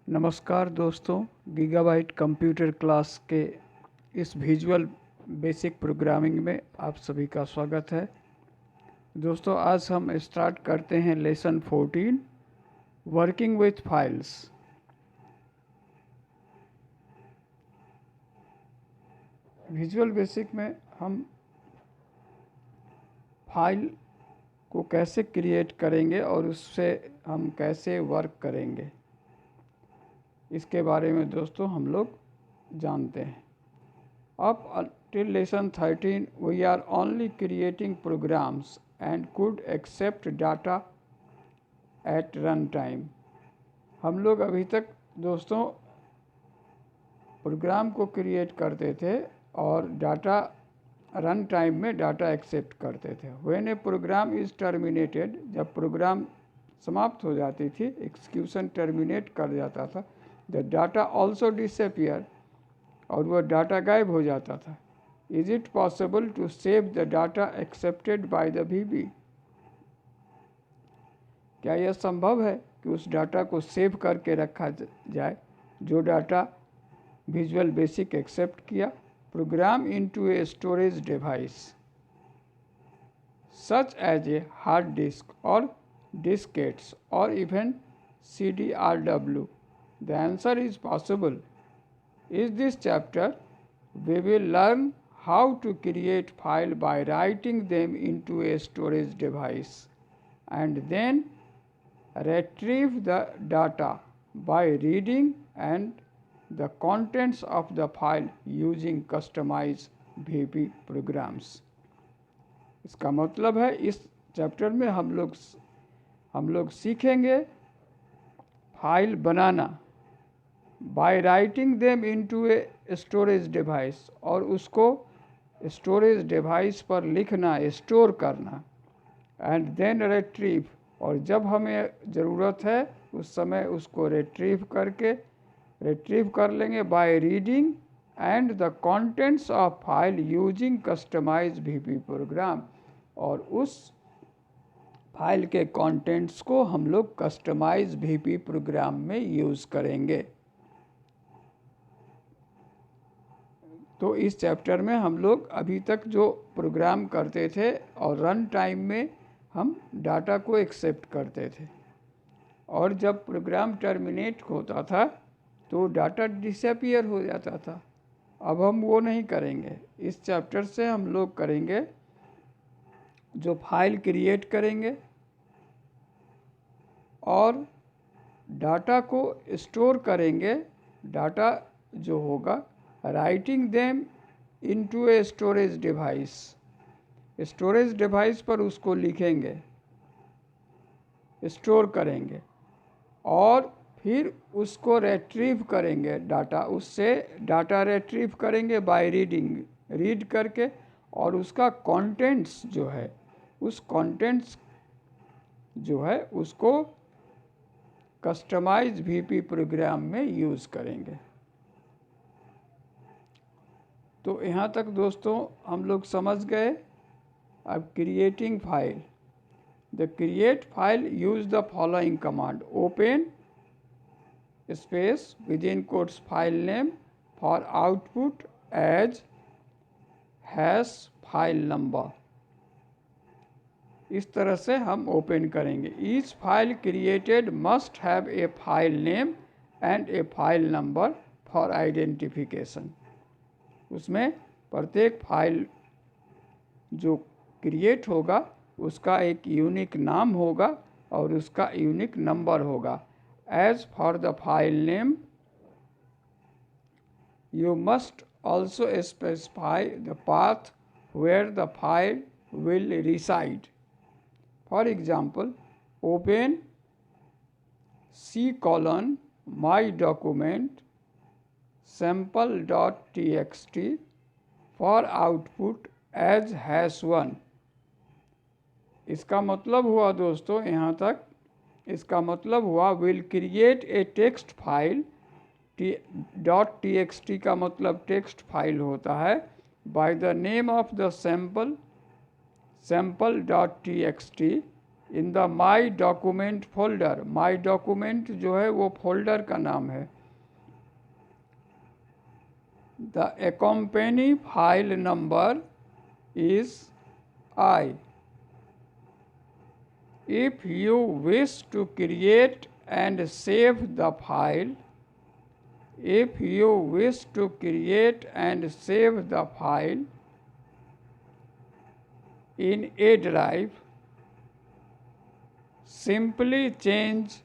नमस्कार दोस्तों, gigabyte computer class के इस विजुअल बेसिक प्रोग्रामिंग में आप सभी का स्वागत है। दोस्तों, आज हम स्टार्ट करते हैं lesson 14 working with files. Visual basic में हम फाइल को कैसे क्रिएट करेंगे और उससे हम कैसे वर्क करेंगे, इसके बारे में दोस्तों हम लोग जानते हैं। अब till lesson 13 we are only creating programs and could accept data at run time। हम लोग अभी तक दोस्तों प्रोग्राम को क्रिएट करते थे और डाटा रन टाइम में डाटा एक्सेप्ट करते थे। When a program is terminated, जब प्रोग्राम समाप्त हो जाती थी, एक्सिक्यूशन टर्मिनेट कर जाता था, द डाटा ऑल्सो डिसअपियर, और वह डाटा गायब हो जाता था। Is it possible to save the data accepted by the VB? क्या यह संभव है कि उस डाटा को सेव करके रखा जाए जो डाटा विजुअल बेसिक एक्सेप्ट किया? Program into a storage device such as a hard disk और डिस्केट्स और even CD-RW। The answer is possible. In this chapter, we will learn how to create file by writing them into a storage device and then retrieve the data by reading and the contents of the file using customized VB programs। इसका मतलब है इस chapter में हम लोग सीखेंगे file banana by writing them into a storage device, और उसको स्टोरेज डिवाइस पर लिखना, स्टोर करना, एंड देन रिट्रीव, और जब हमें ज़रूरत है उस समय उसको रिट्रीव कर लेंगे by reading and the contents of file using customize VB program, और उस फाइल के कंटेंट्स को हम लोग कस्टमाइज VB प्रोग्राम में यूज़ करेंगे। तो इस चैप्टर में हम लोग अभी तक जो प्रोग्राम करते थे और रन टाइम में हम डाटा को एक्सेप्ट करते थे, और जब प्रोग्राम टर्मिनेट होता था तो डाटा डिसअपियर हो जाता था। अब हम वो नहीं करेंगे। इस चैप्टर से हम लोग करेंगे जो फाइल क्रिएट करेंगे और डाटा को स्टोर करेंगे। डाटा जो होगा writing them into a storage device, storage device पर उसको लिखेंगे, स्टोर करेंगे और फिर उसको रिट्रीव करेंगे डाटा, उससे डाटा रिट्रीव करेंगे बाय रीड करके, और उसका कंटेंट्स जो है उस कंटेंट्स जो है उसको कस्टमाइज VB प्रोग्राम में यूज़ करेंगे। तो यहाँ तक दोस्तों हम लोग समझ गए। अब creating file, the create file use the following command: open space within quotes file name for output as hash file number. इस तरह से हम ओपन करेंगे। Each file created must have a file name and a file number for identification. उसमें प्रत्येक file जो create होगा उसका एक यूनिक नाम होगा और उसका यूनिक नंबर होगा। As for the file name you must also specify the path where the file will reside. For example, open C:my document sample.txt for output as #1। इसका मतलब हुआ दोस्तों, यहाँ तक इसका मतलब हुआ will create a text file. .txt का मतलब टेक्स्ट फाइल होता है। By the name of the sample.txt in the my document folder. My document जो है वो फोल्डर का नाम है। The accompany file number is I. If you wish to create and save the file, if you wish to create and save the file in A drive, simply change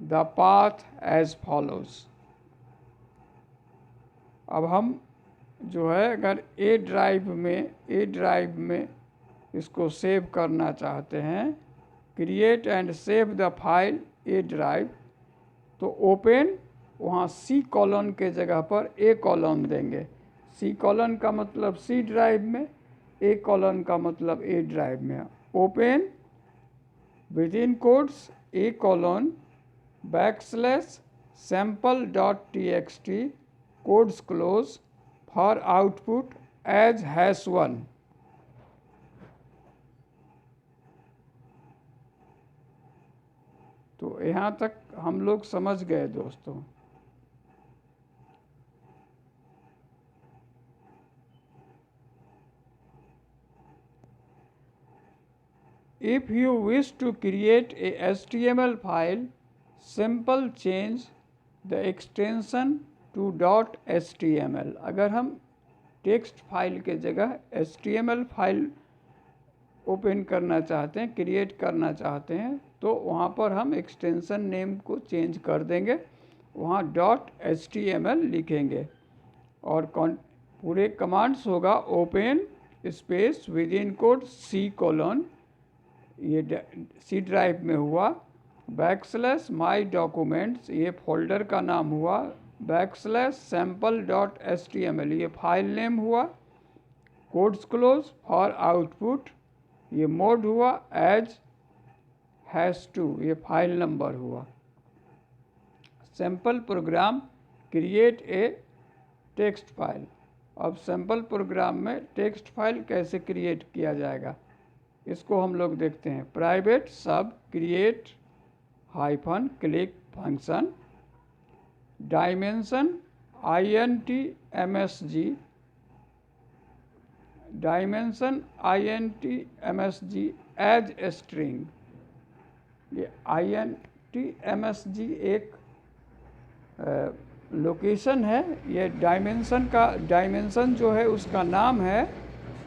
the path as follows. अब हम जो है अगर ए drive में इसको save करना चाहते हैं, create and save the file A drive, तो ओपन वहाँ सी कॉलन के जगह पर ए कॉलन देंगे। सी कॉलन का मतलब सी ड्राइव में, ए कॉलन का मतलब ए ड्राइव में। Open with in quotes A colon \sample.txt quotes close for output as #1। तो यहाँ तक हम लोग समझ गए दोस्तों। If you wish to create a HTML file, simple change the extension to .html। अगर हम टेक्स्ट फाइल के जगह HTML फाइल ओपन करना चाहते हैं, क्रिएट करना चाहते हैं, तो वहाँ पर हम एक्सटेंशन नेम को चेंज कर देंगे, वहाँ .html लिखेंगे और पूरे कमांड्स होगा open space within quote C colon, ये सी ड्राइव में हुआ, \my documents ये फोल्डर का नाम हुआ, \sample.html ये फाइल नेम हुआ, कोड्स क्लोज फॉर आउटपुट ये मोड हुआ, एज #2 ये फाइल नंबर हुआ। Sample program create a text file. अब सैम्पल प्रोग्राम में टेक्स्ट फाइल कैसे क्रिएट किया जाएगा इसको हम लोग देखते हैं। Private sub create -click function, dimension INTMSG as string. ये INTMSG एक लोकेशन है, ये डायमेंशन जो है उसका नाम है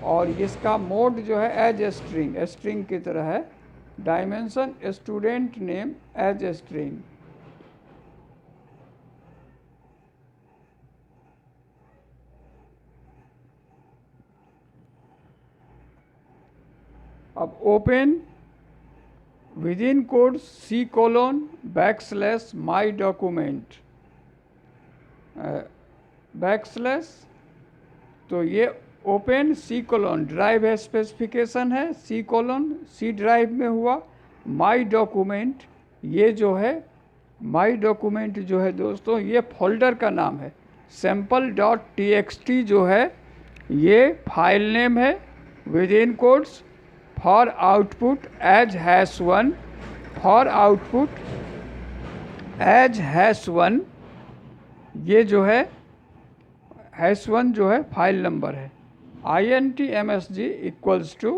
और इसका मोड जो है एज स्ट्रिंग की तरह है। Dimension student name as string. अब open with in code C colon \my document तो ये ओपन सी कॉलन ड्राइव है, स्पेसिफिकेशन है, सी कॉलन सी ड्राइव में हुआ। माई डॉक्यूमेंट ये जो है माई डॉक्यूमेंट जो है दोस्तों ये फोल्डर का नाम है। sample.txt जो है ये फाइल नेम है। Within quotes for output as #1 for output as #1 ये जो है #1 जो है फाइल नंबर है। INTMSG equals to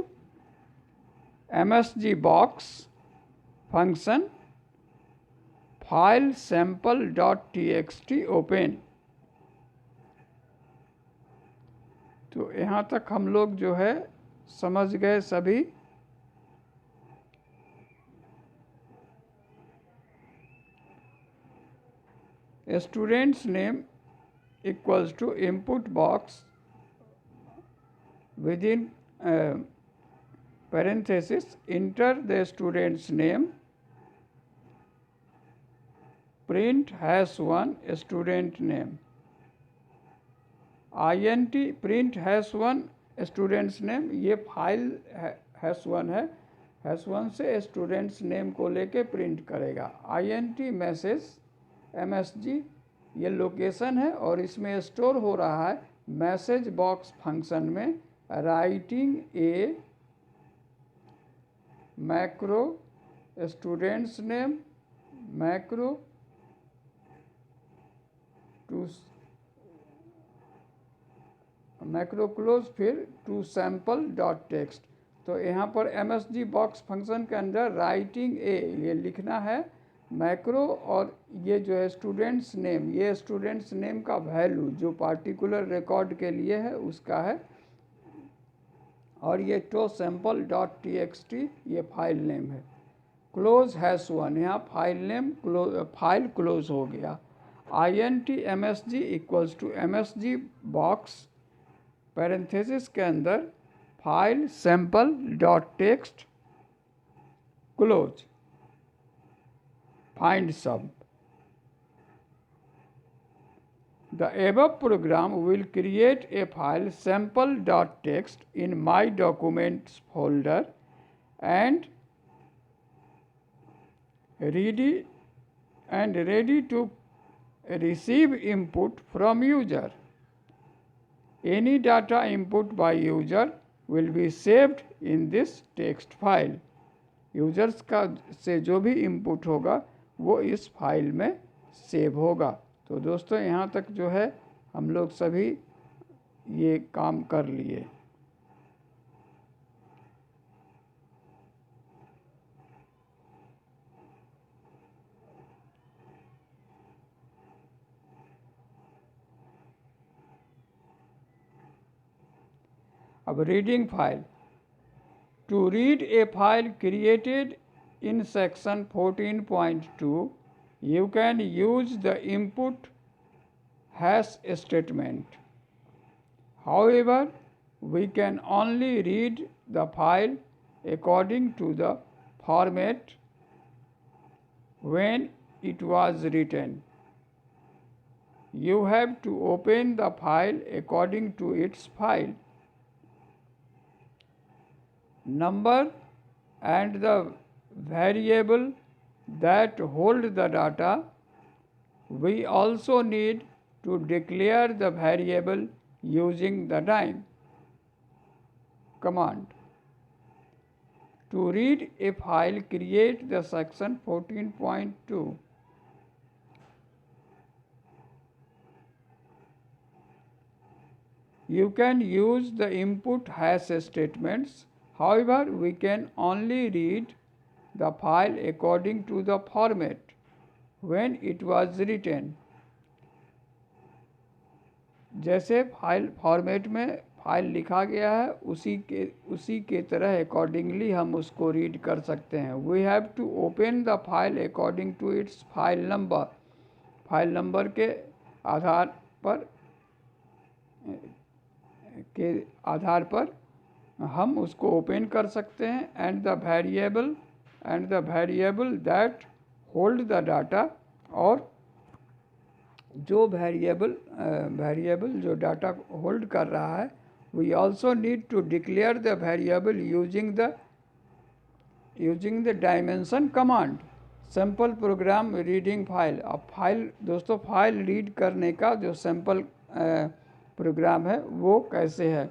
MSG box function file sample.txt open. तो यहाँ तक हम लोग जो है समझ गए सभी। Students name equals to input box within parenthesis enter the student's name, print #1 student name। INT print #1 student's name ये फाइल #1 है, #1 से स्टूडेंट्स नेम को लेके प्रिंट करेगा। INT मैसेज MSG ये लोकेशन है और इसमें स्टोर हो रहा है मैसेज बॉक्स फंक्शन में writing a macro students name, macro to macro close, फिर टू सैम्पल डॉट टेक्स्ट। तो यहाँ पर MSG बॉक्स फंक्शन के अंदर राइटिंग ए ये लिखना है मैक्रो, और ये जो है स्टूडेंट्स नेम, ये स्टूडेंट्स नेम का वैल्यू जो पार्टिकुलर रिकॉर्ड के लिए है उसका है, और ये टो सैम्पल डॉट TXT ये फाइल नेम है। क्लोज #1 यहाँ फाइल नेम फाइल क्लोज हो गया। INT MSG equals to MSG box parenthesis के अंदर file sample dot text close find sub. The above program will create a file sample.txt in my documents folder and ready to receive input from user. Any data input by user will be saved in this text file. Users का से जो भी input होगा वो इस file में save होगा। तो दोस्तों यहाँ तक जो है हम लोग सभी ये काम कर लिए। अब reading file. To read a file created in section 14.2, you can use the input hash statement. However, we can only read the file according to the format when it was written. You have to open the file according to its file number and the variable that hold the data. We also need to declare the variable using the dime command. To read a file, create the section 14.2. You can use the input hash statements. However, we can only read the file according to the format when it was written. जैसे file format में file लिखा गया है उसी के तरह accordingly हम उसको रीड कर सकते हैं। We have to open the file according to its file number. File number के आधार पर हम उसको ओपन कर सकते हैं। And the variable that hold the data, और जो वेरिएबल जो डाटा होल्ड कर रहा है, we also need to declare the variable using the dimension command. Sample program reading file. अब दोस्तों फाइल रीड करने का जो सैम्पल प्रोग्राम है वो कैसे है,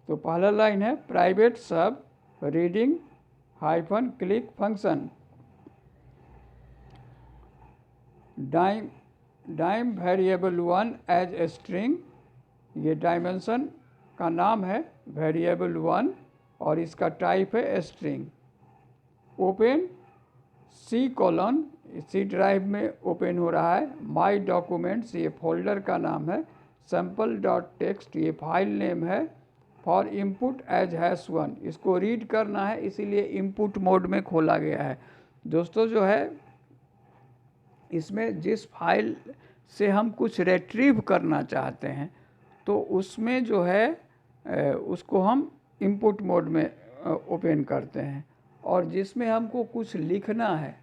तो पहला लाइन है private sub reading -click function dim variable 1 as a string. ये डायमेंशन का नाम है वेरिएबल 1 और इसका टाइप है स्ट्रिंग। ओपन C ड्राइव में ओपन हो रहा है। माई डॉक्यूमेंट्स ये फोल्डर का नाम है। sample.txt ये फाइल नेम है। फॉर इनपुट एज #1 इसको रीड करना है, इसीलिए इनपुट मोड में खोला गया है। दोस्तों जो है इसमें जिस फाइल से हम कुछ रिट्रीव करना चाहते हैं तो उसमें जो है उसको हम इनपुट मोड में ओपन करते हैं, और जिसमें हमको कुछ लिखना है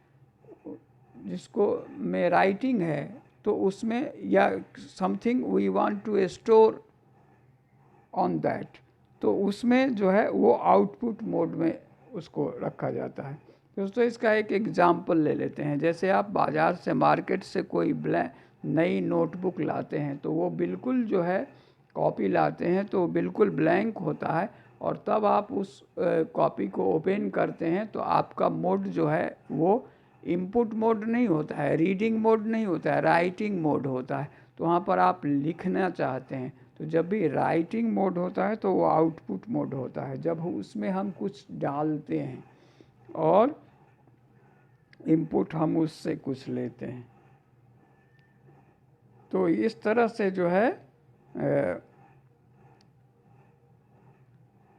जिसको में राइटिंग है तो उसमें या something we want to store on that, तो उसमें जो है वो आउटपुट मोड में उसको रखा जाता है। दोस्तों इसका एक एग्जाम्पल ले लेते हैं। जैसे आप बाज़ार से मार्केट से कोई नई नोटबुक लाते हैं तो वो बिल्कुल जो है कॉपी लाते हैं तो बिल्कुल ब्लैंक होता है, और तब आप उस कॉपी को ओपन करते हैं तो आपका मोड जो है वो इनपुट मोड नहीं होता है, रीडिंग मोड नहीं होता है, राइटिंग मोड होता है। तो वहाँ पर आप लिखना चाहते हैं, तो जब भी राइटिंग मोड होता है तो वो आउटपुट मोड होता है, जब उसमें हम कुछ डालते हैं और इनपुट हम उससे कुछ लेते हैं। तो इस तरह से जो है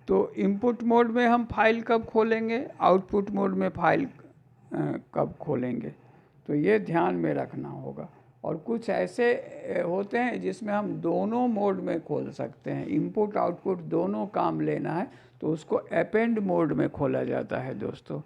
तो इनपुट मोड में हम फाइल कब खोलेंगे, आउटपुट मोड में फाइल कब खोलेंगे, तो ये ध्यान में रखना होगा। और कुछ ऐसे होते हैं जिसमें हम दोनों मोड में खोल सकते हैं, इनपुट आउटपुट दोनों काम लेना है तो उसको अपेंड मोड में खोला जाता है दोस्तों।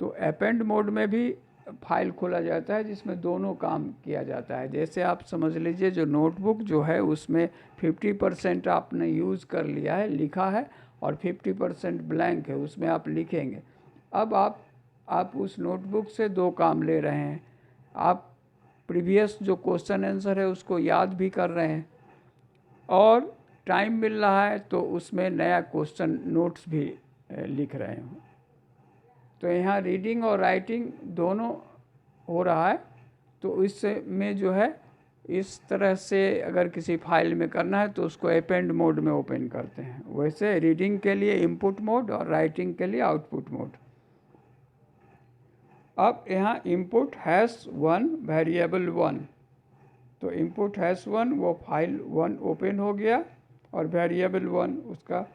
तो अपेंड मोड में भी फाइल खोला जाता है जिसमें दोनों काम किया जाता है। जैसे आप समझ लीजिए जो नोटबुक जो है उसमें 50% आपने यूज़ कर लिया है, लिखा है, और 50% ब्लैंक है, उसमें आप लिखेंगे। अब आप उस नोटबुक से दो काम ले रहे हैं, आप प्रीवियस जो क्वेश्चन आंसर है उसको याद भी कर रहे हैं और टाइम मिल रहा है तो उसमें नया क्वेश्चन नोट्स भी लिख रहे हो। तो यहाँ रीडिंग और राइटिंग दोनों हो रहा है। तो इसमें जो है इस तरह से अगर किसी फाइल में करना है तो उसको अपेंड मोड में ओपन करते हैं। वैसे रीडिंग के लिए इनपुट मोड और राइटिंग के लिए आउटपुट मोड। अब यहाँ इनपुट #1 वेरिएबल 1, तो इनपुट #1 वो फाइल 1 ओपन हो गया और वेरिएबल 1 उसका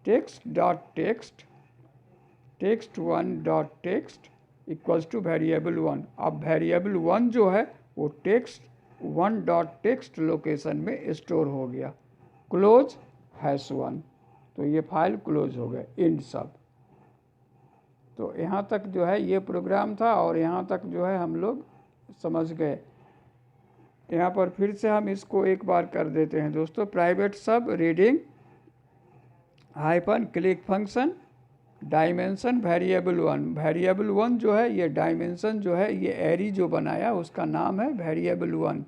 text1.text इक्वल्स टू वेरिएबल 1। अब वेरिएबल 1 जो है वो text1.text लोकेशन में स्टोर हो गया। क्लोज #1, तो ये फाइल क्लोज हो गया। इंड सब। तो यहाँ तक जो है ये प्रोग्राम था और यहाँ तक जो है हम लोग समझ गए। यहाँ पर फिर से हम इसको एक बार कर देते हैं दोस्तों। Private sub reading hyphen click function dimension variable 1। Variable 1 जो है ये डायमेंशन जो है ये एरी जो बनाया उसका नाम है वेरिएबल 1।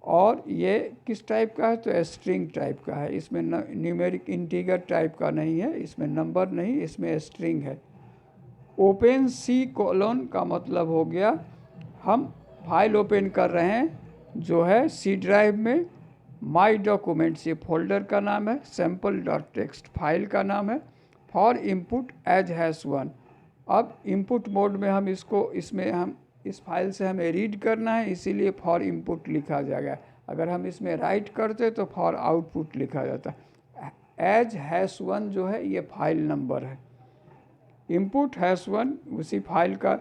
और ये किस टाइप का है, तो स्ट्रिंग टाइप का है। इसमें न्यूमेरिक इंटीजर टाइप का नहीं है, इसमें नंबर नहीं, इसमें स्ट्रिंग है। ओपन सी कोलन का मतलब हो गया हम फाइल ओपन कर रहे हैं जो है सी ड्राइव में। माई डॉक्यूमेंट्स ये फोल्डर का नाम है, sample.txt फाइल का नाम है। For input as #1। अब इनपुट मोड में हम इसमें हम इस फाइल से हमें रीड करना है, इसीलिए फॉर इनपुट लिखा जाएगा। अगर हम इसमें राइट करते तो फॉर आउटपुट लिखा जाता है। एज #1 जो है ये फाइल नंबर है। इनपुट #1 उसी फाइल का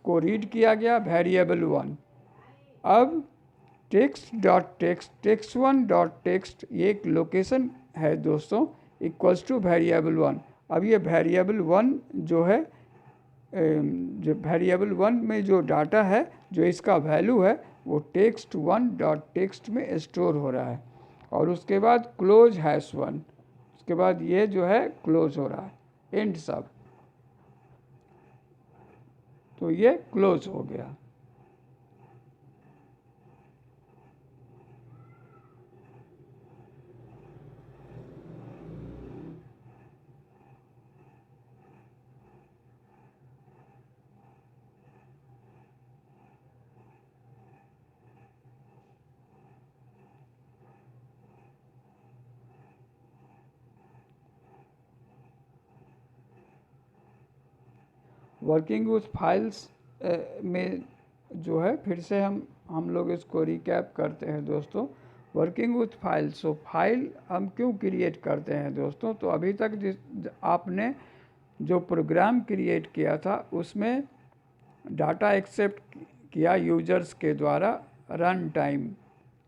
को रीड किया गया वेरिएबल 1। अब text1.text ये एक लोकेशन है दोस्तों, इक्वल्स टू वेरिएबल 1। अब ये वेरिएबल 1 जो है जो वेरिएबल 1 में जो डाटा है जो इसका वैल्यू है वो text1.text में स्टोर हो रहा है। और उसके बाद क्लोज #1, उसके बाद ये जो है क्लोज हो रहा है। एंड सब, तो ये क्लोज हो गया। वर्किंग विथ फाइल्स में जो है फिर से हम लोग इसको रिकैप करते हैं दोस्तों। वर्किंग विथ फाइल्स, तो फाइल हम क्यों क्रिएट करते हैं दोस्तों, तो अभी तक आपने जो प्रोग्राम क्रिएट किया था उसमें डाटा एक्सेप्ट किया यूजर्स के द्वारा रन टाइम।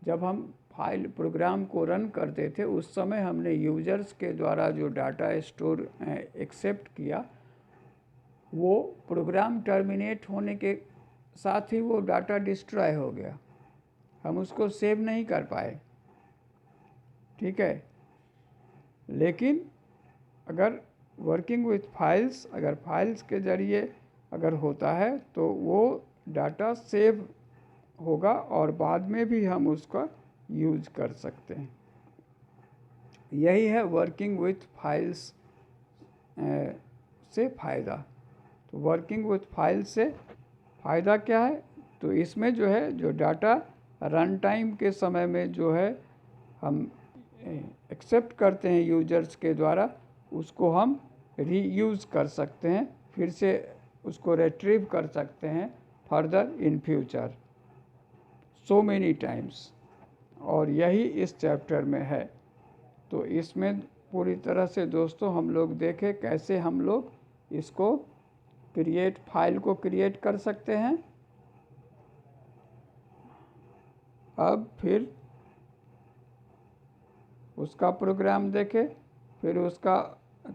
जब हम फाइल प्रोग्राम को रन करते थे उस समय हमने यूजर्स के द्वारा जो डाटा स्टोर एक्सेप्ट किया वो प्रोग्राम टर्मिनेट होने के साथ ही वो डाटा डिस्ट्रॉय हो गया, हम उसको सेव नहीं कर पाए। ठीक है, लेकिन अगर वर्किंग विथ फाइल्स, अगर फाइल्स के ज़रिए अगर होता है तो वो डाटा सेव होगा और बाद में भी हम उसका यूज कर सकते हैं। यही है वर्किंग विथ फाइल्स से फ़ायदा। तो वर्किंग विथ फाइल से फ़ायदा क्या है, तो इसमें जो है जो डाटा रन टाइम के समय में जो है हम एक्सेप्ट करते हैं यूजर्स के द्वारा, उसको हम रीयूज़ कर सकते हैं, फिर से उसको रिट्रीव कर सकते हैं further in future so many times. और यही इस चैप्टर में है। तो इसमें पूरी तरह से दोस्तों हम लोग देखें कैसे हम लोग इसको फाइल को क्रिएट कर सकते हैं। अब फिर उसका प्रोग्राम देखें, फिर उसका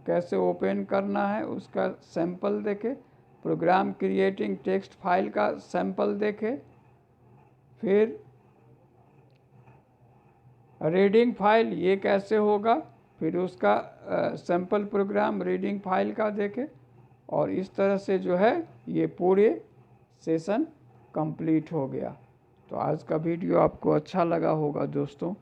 कैसे ओपन करना है उसका सैंपल देखें, प्रोग्राम क्रिएटिंग टेक्स्ट फाइल का सैंपल देखें, फिर रीडिंग फाइल ये कैसे होगा, फिर उसका सैंपल प्रोग्राम रीडिंग फाइल का देखें। और इस तरह से जो है ये पूरे सेशन कंप्लीट हो गया। तो आज का वीडियो आपको अच्छा लगा होगा दोस्तों।